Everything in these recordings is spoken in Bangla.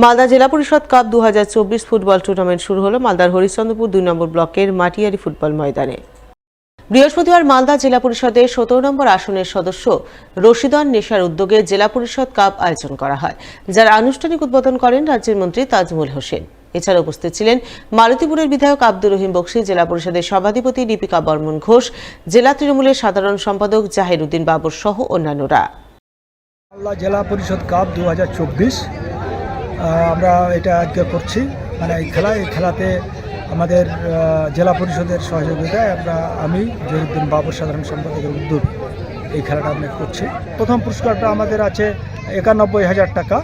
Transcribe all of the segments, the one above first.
মালদা জেলা পরিষদ কাপ 2024 ফুটবল টুর্নামেন্ট শুরু হলো মালদার হরিশ্চন্দ্রপুর 2 নম্বর ব্লকের মাটিয়ারি ফুটবল ময়দানে। বৃহস্পতিবার মালদা জেলা পরিষদের 17 নম্বর আসনের সদস্য রশিদন নেশার উদ্যোগে জেলা পরিষদ কাপ আয়োজন করা হয়, যার আনুষ্ঠানিক উদ্বোধন করেন রাজ্যের মন্ত্রী তাজমুল হোসেন। এছাড়া উপস্থিত ছিলেন মালতীপুরের বিধায়ক আব্দুর রহিম বক্সী, জেলা পরিষদের সভাধিপতি দীপিকা বর্মন ঘোষ, জেলা তৃণমূলের সাধারণ সম্পাদক জাহির উদ্দিন বাবর সহ অন্যান্যরা। মালদা জেলা পরিষদ কাপ 2024 আমরা এটা আজকে করছি। মানে এই খেলাতে আমাদের জেলা পরিষদের সহযোগিতায় আমি জাহির উদ্দিন বাবর সাধারণ সম্পাদকের উদ্যোগ এই খেলাটা আমরা করছি। প্রথম পুরস্কারটা আমাদের আছে 91,000 টাকা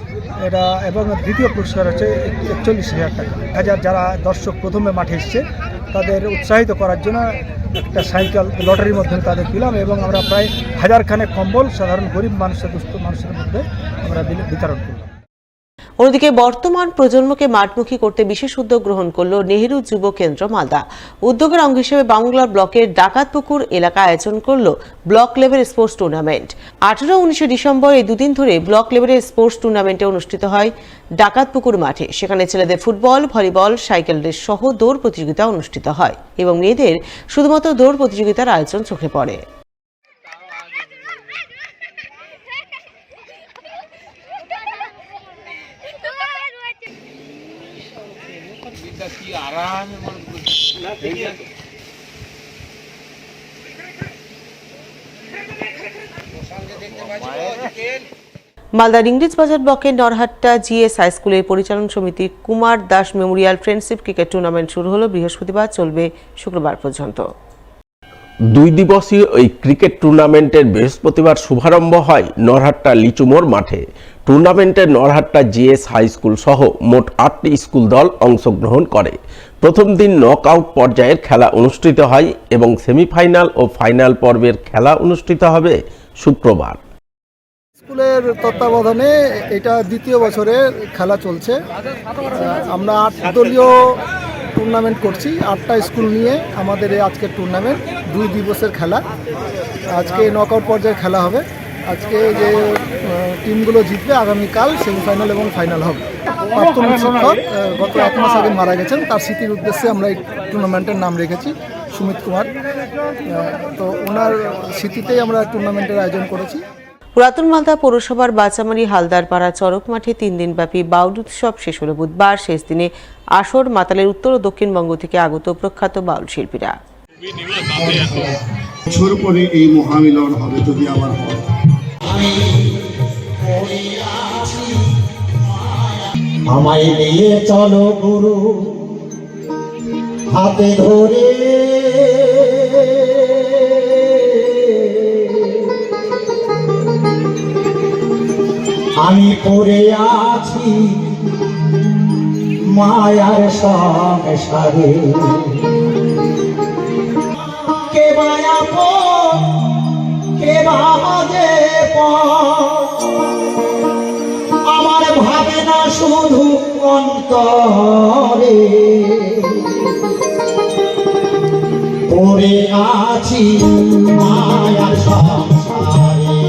এটা, এবং দ্বিতীয় পুরস্কার হচ্ছে 41,000 টাকা। যারা দর্শক প্রথমে মাঠে এসছে তাদের উৎসাহিত করার জন্য একটা সাইকেল লটারির মাধ্যমে তাদের দিলাম, এবং আমরা প্রায় 1000 খানেক কম্বল সাধারণ গরিব মানুষের দুস্থ মানুষের মধ্যে আমরা বিতরণ করলাম। অন্যদিকে বর্তমান প্রজন্মকে মাঠমুখী করতে বিশেষ উদ্যোগ গ্রহণ করল নেহেরু যুব কেন্দ্র মালদা। উদ্যোগের অঙ্গ হিসেবে বাংলার ব্লকের ডাকাতপুকুর এলাকা আয়োজন করল block level sports tournament. 18-19 December এই দুদিন ধরে ব্লক লেভেলের স্পোর্টস টুর্নামেন্টে অনুষ্ঠিত হয় ডাকাতপুকুর মাঠে। সেখানে ছেলেদের ফুটবল, ভলিবল, সাইকেল রেস সহ দৌড় প্রতিযোগিতা অনুষ্ঠিত হয় এবং মেয়েদের শুধুমাত্র দৌড় প্রতিযোগিতার আয়োজন চোখে পড়ে। মালদার ইংরেজ বাজার ব্লকের নরহাট্টা জিএস হাই স্কুলের পরিচালন সমিতির Kumar Das Memorial friendship cricket tournament শুরু হলো বৃহস্পতিবার, চলবে শুক্রবার পর্যন্ত। 2 দিবসীয় এই ক্রিকেট টুর্নামেন্টের বৃহস্পতিবার শুভারম্ভ হয় নরহাট্টা লিচুমোড় মাঠে। টুর্নামেন্টে নরহাট্টা জিএস হাই স্কুল সহ মোট 8টি স্কুল দল অংশগ্রহণ করে। প্রথম দিন নকআউট পর্যায়ের খেলা অনুষ্ঠিত হয় এবং সেমিফাইনাল ও ফাইনাল পর্বের খেলা অনুষ্ঠিত হবে শুক্রবার। স্কুলের তত্ত্বাবধানে এটা দ্বিতীয় বছরের খেলা চলছে। আমরা 8 দলীয় টুর্নামেন্ট করছি, 8টা স্কুল নিয়ে আমাদের আজকের টুর্নামেন্ট 2 দিবসের খেলা। আজকে নকআউট পর্যায়ের খেলা হবে। আজকে যে টিমগুলো জিতবে আগামীকাল সেমিফাইনাল এবং ফাইনাল হবে। প্রাক্তন শিক্ষক গত 1 মাস আগে মারা গেছেন, তার স্মৃতির উদ্দেশ্যে আমরা এই টুর্নামেন্টের নাম রেখেছি সুমিত কুমার। তো ওনার স্মৃতিতেই আমরা টুর্নামেন্টের আয়োজন করেছি। পুরাতন মালদা পৌরসভার বাচামারি হালদারপাড়া চরক মাঠে 3 দিনব্যাপী বাউল উৎসব শেষ হল বুধবার। শেষ দিনে আসর মাতালের উত্তর ও দক্ষিণবঙ্গ থেকে আগত প্রখ্যাত বাউল শিল্পীরা। বছর পরে এই মহামিলন হবে যদি আমার হয়। আমায় নিয়ে চলো গুরু হাতে ধরে, আমি পড়ে আছি মায়ার সংসারে। কে মায়া কে বাজে আমার ভাবে না শুধু অন্তরে, পড়ে আছি মায়ার সংসারে,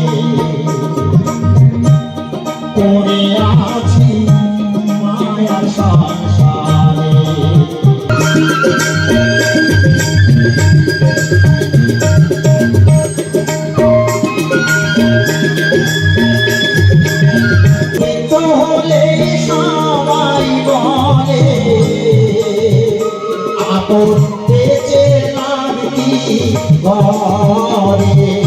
পড়ে আছি মায়ার সংসারে। হলে সবাই বলে আপন বেঁচে লাগি ঘরে,